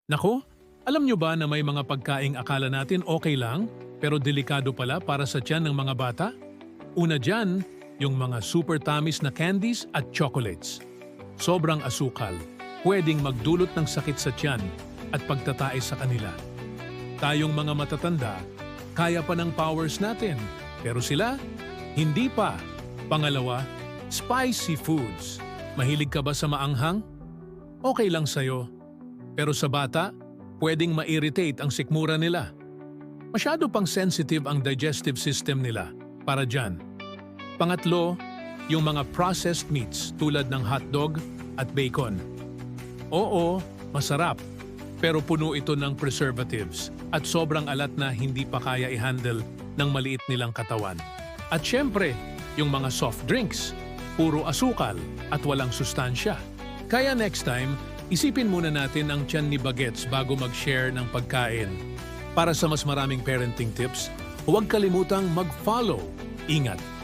Nako, alam nyo ba na may mga pagkaing akala natin okay lang, pero delikado pala para sa tiyan ng mga bata? Una dyan, yung mga super tamis na candies at chocolates. Sobrang asukal, pwedeng magdulot ng sakit sa tiyan at pagtatae sa kanila. Tayong mga matatanda, kaya pa ng powers natin, pero sila, hindi pa. Pangalawa, spicy foods. Mahilig ka ba sa maanghang? Okay lang sa'yo. Pero sa bata, pwedeng ma-irritate ang sikmura nila. Masyado pang sensitive ang digestive system nila para dyan. Pangatlo, yung mga processed meats tulad ng hotdog at bacon. Oo, masarap, pero puno ito ng preservatives at sobrang alat na hindi pa kaya i-handle ng maliit nilang katawan. At syempre, yung mga soft drinks, puro asukal at walang sustansya. Kaya next time, isipin muna natin ang tiyan ni Bagets bago mag-share ng pagkain. Para sa mas maraming parenting tips, huwag kalimutang mag-follow. Ingat!